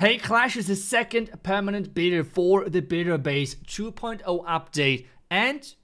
Hey Clash is the second permanent beta for the Beta Base 2.0 update and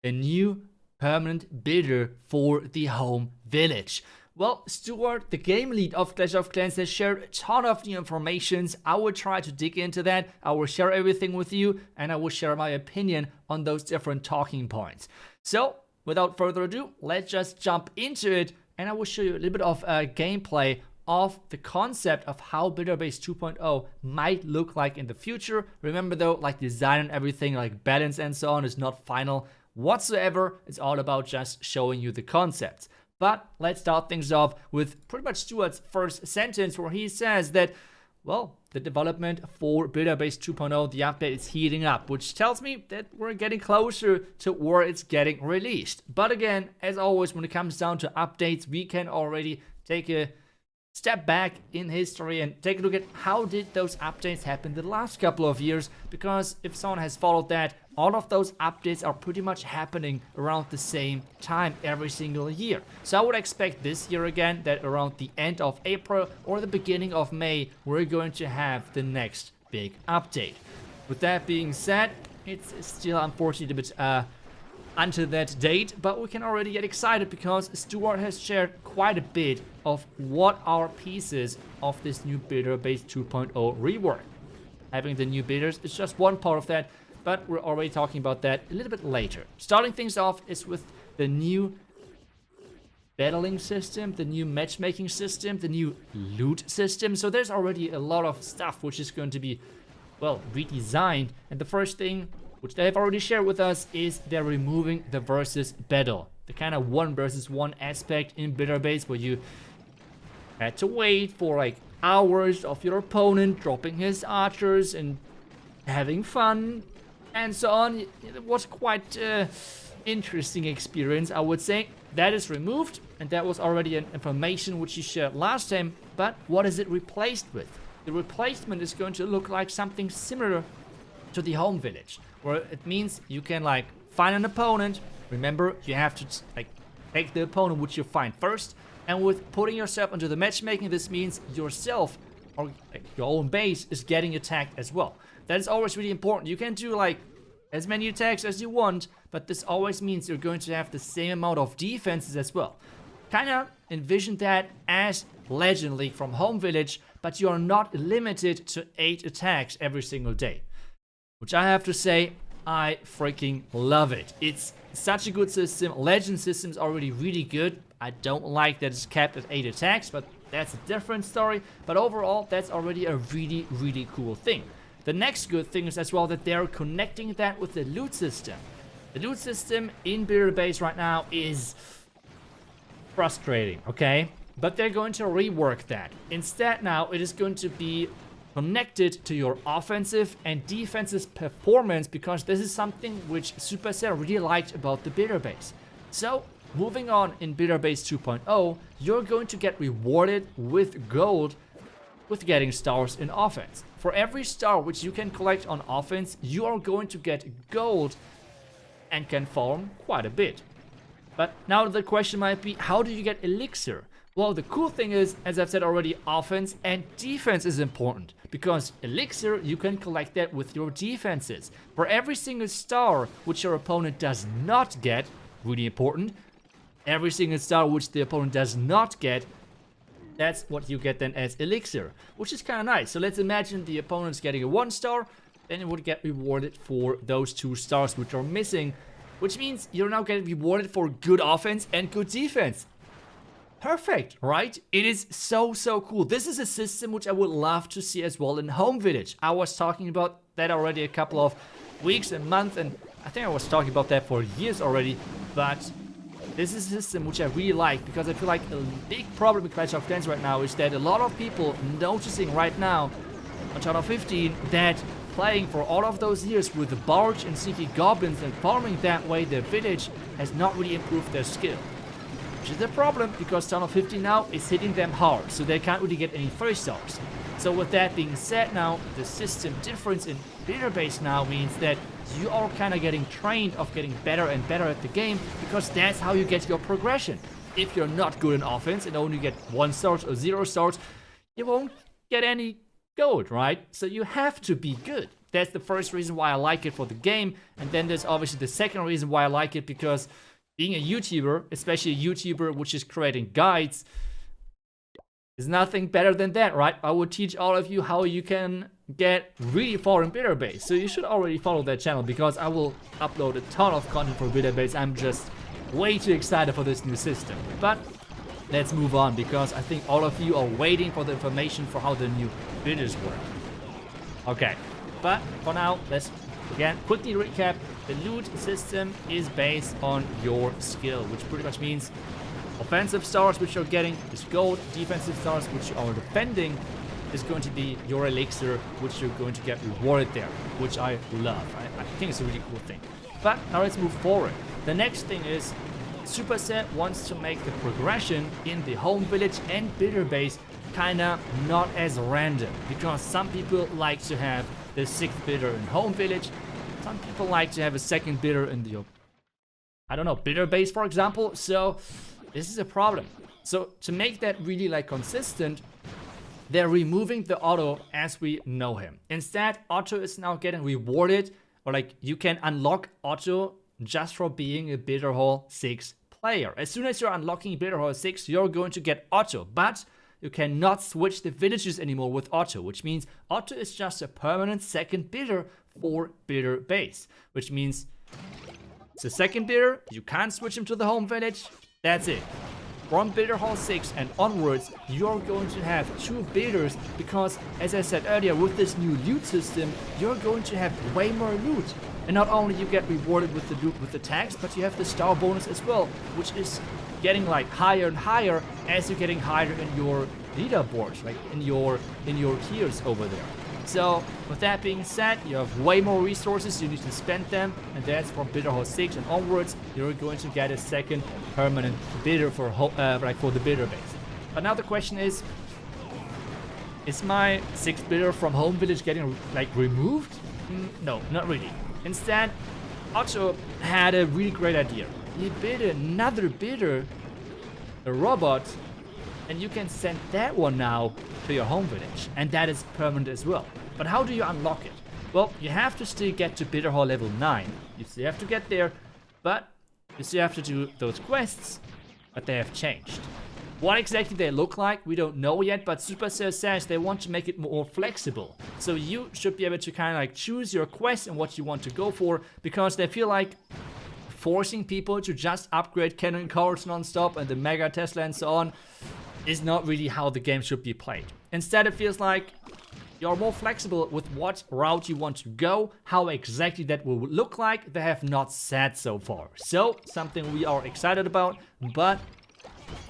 a new permanent beta for the home village. Well, Stuart, the game lead of Clash of Clans, has shared a ton of new information. I will try to dig into that. I will share everything with you and I will share my opinion on those different talking points. So, without further ado, let's just jump into it and I will show you a little bit of gameplay of the concept of how Beta Base 2.0 might look like in the future. Remember though, like design and everything, like balance and so on, is not final whatsoever. It's all about just showing you the concepts. But let's start things off with pretty much Stuart's first sentence, where he says that, well, the development for Beta Base 2.0, the update, is heating up, which tells me that we're getting closer to where it's getting released. But again, as always, when it comes down to updates, we can already take a step back in history and take a look at how did those updates happen the last couple of years, because if someone has followed that, all of those updates are pretty much happening around the same time every single year. So I would expect this year again that around the end of April or the beginning of May we're going to have the next big update. With that being said, it's still unfortunately a bit until that date, but we can already get excited because Stuart has shared quite a bit of what are pieces of this new Beta Base 2.0 rework. Having the new betas is just one part of that, but we're already talking about that a little bit later. Starting things off is with the new battling system, the new matchmaking system, the new loot system. So there's already a lot of stuff which is going to be, well, redesigned. And the first thing which they have already shared with us is they're removing the versus battle. The kind of 1 versus 1 aspect in Beta Base where you had to wait for like hours of your opponent dropping his archers and having fun and so on. It was quite interesting experience, I would say. That is removed, and that was already an information which you shared last time. But what is it replaced with? The replacement is going to look like something similar to the home village, where it means you can like find an opponent. Remember, you have to like take the opponent which you find first, and with putting yourself into the matchmaking, this means yourself or like, your own base is getting attacked as well. That is always really important. You can do like as many attacks as you want, but this always means you're going to have the same amount of defenses as well. Kind of envision that as Legend League from home village, but you are not limited to 8 attacks every single day. Which I have to say, I freaking love it. It's such a good system. Legend system is already really good. I don't like that it's capped at 8 attacks, but that's a different story. But overall, that's already a really, really cool thing. The next good thing is as well that they're connecting that with the loot system. The loot system in Beta Base right now is frustrating, okay? But they're going to rework that. Instead now, it is going to be connected to your offensive and defensive performance, because this is something which Supercell really liked about the Beta Base. So, moving on in Beta Base 2.0, you're going to get rewarded with gold with getting stars in offense. For every star which you can collect on offense, you are going to get gold and can farm quite a bit. But now the question might be, how do you get elixir? Well, the cool thing is, as I've said already, offense and defense is important, because elixir, you can collect that with your defenses. For every single star which your opponent does not get, really important, every single star which the opponent does not get, that's what you get then as elixir, which is kind of nice. So let's imagine the opponent's getting a 1 star, then it would get rewarded for those 2 stars which are missing, which means you're now getting rewarded for good offense and good defense. Perfect, right? It is so cool. This is a system which I would love to see as well in home village. I was talking about that already a couple of weeks and months, and I think I was talking about that for years already, but this is a system which I really like, because I feel like a big problem with Clash of Clans right now is that a lot of people noticing right now on Channel 15 that playing for all of those years with the Barge and Sneaky Goblins and farming that way the village has not really improved their skill. Which is a problem, because Channel 15 now is hitting them hard, so they can't really get any 3 stars. So with that being said now, the system difference in Beta Base now means that you are kind of getting trained of getting better and better at the game, because that's how you get your progression. If you're not good in offense and only get 1 stars or 0 stars, you won't get any gold, right? So you have to be good. That's the first reason why I like it for the game. And then there's obviously the second reason why I like it, because being a YouTuber, especially a YouTuber which is creating guides, is nothing better than that, right? I will teach all of you how you can get really far in bidder base. So you should already follow that channel, because I will upload a ton of content for bidder base. I'm just way too excited for this new system. But let's move on, because I think all of you are waiting for the information for how the new bidders work. Okay, but for now, let's again quickly recap. The loot system is based on your skill, which pretty much means offensive stars, which you're getting, is gold. Defensive stars, which you are defending, is going to be your elixir, which you're going to get rewarded there, which I love. I think it's a really cool thing. But now let's move forward. The next thing is Supercell wants to make the progression in the home village and bidder base kinda not as random, because some people like to have the 6th bidder in home village. Some people like to have a 2nd bidder in the, I don't know, bidder base, for example. So this is a problem. So to make that really like consistent, they're removing the Otto as we know him. Instead, Otto is now getting rewarded, or like you can unlock Otto just for being a Bidder Hall 6 player. As soon as you're unlocking Bidder Hall 6, you're going to get Otto, but you cannot switch the villages anymore with Otto, which means Otto is just a permanent 2nd bidder for bidder base, which means it's a 2nd bidder, you can't switch him to the home village, that's it. From Bidder Hall 6 and onwards, you're going to have 2 bidders, because, as I said earlier, with this new loot system, you're going to have way more loot. And not only you get rewarded with the loot with the tags, but you have the star bonus as well, which is getting like higher and higher as you're getting higher in your leaderboards, like in your tiers over there. So with that being said, you have way more resources, you need to spend them, and that's from Bidder Hall 6 and onwards, you're going to get a 2nd permanent bidder for the bidder base. But now the question is my 6th bidder from home village getting like removed? No, not really. Instead, Otto had a really great idea. He bid another bidder, a robot, and you can send that one now to your home village, and that is permanent as well. But how do you unlock it? Well, you have to still get to Bidder Hall level 9. You still have to get there, but you still have to do those quests, but they have changed. What exactly they look like, we don't know yet, but Supercell says they want to make it more flexible. So you should be able to kind of like choose your quest and what you want to go for, because they feel like forcing people to just upgrade cannon cars non-stop and the Mega Tesla and so on is not really how the game should be played. Instead, it feels like you're more flexible with what route you want to go. How exactly that will look like, they have not said so far. So, something we are excited about, but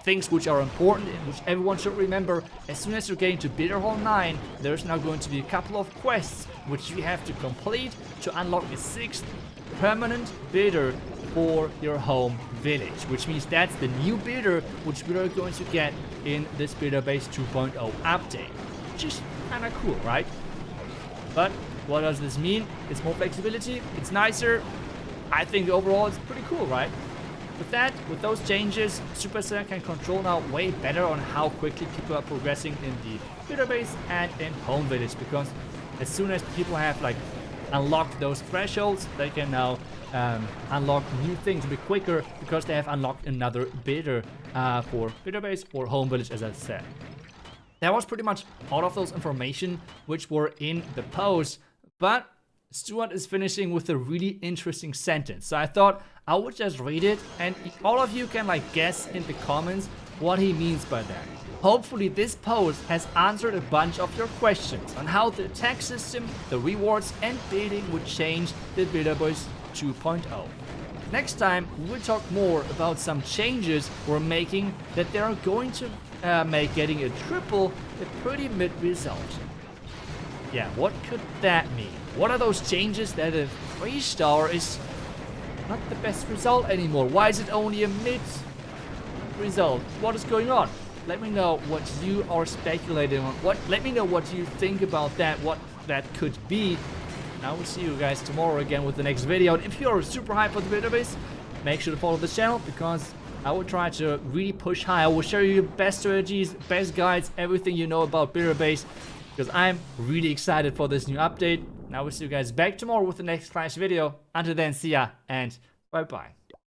things which are important and which everyone should remember: as soon as you're getting to Bidder Hall 9, there's now going to be a couple of quests which you have to complete to unlock the 6th permanent bidder for your home village, which means that's the new bidder which we are going to get in this Bidder Base 2.0 update, which is kind of cool, right? But what does this mean? It's more flexibility, it's nicer. I think overall it's pretty cool, right? With those changes, Supercell can control now way better on how quickly people are progressing in the Bidder Base and in home village, because as soon as people have like unlocked those thresholds, they can now unlock new things a bit quicker, because they have unlocked another bidder for Bidder Base or home village, as I said. That was pretty much all of those information which were in the post, but Stuart is finishing with a really interesting sentence. So I thought I would just read it, and all of you can like guess in the comments what he means by that. Hopefully this post has answered a bunch of your questions on how the attack system, the rewards and bidding would change the Bidder Base 2.0. Next time we will talk more about some changes we're making that they are going to make getting a triple a pretty mid result. Yeah, what could that mean? What are those changes that a 3-star is not the best result anymore? Why is it only a mid result? What is going on? Let me know what you are speculating on. Let me know what you think about that, what that could be. And I will see you guys tomorrow again with the next video. And if you're super hyped for the Bidder Base, make sure to follow the channel, because I will try to really push high. I will show you best strategies, best guides, everything you know about Bidder Base. because I'm really excited for this new update. And I will see you guys back tomorrow with the next Clash video. Until then, see ya and bye bye.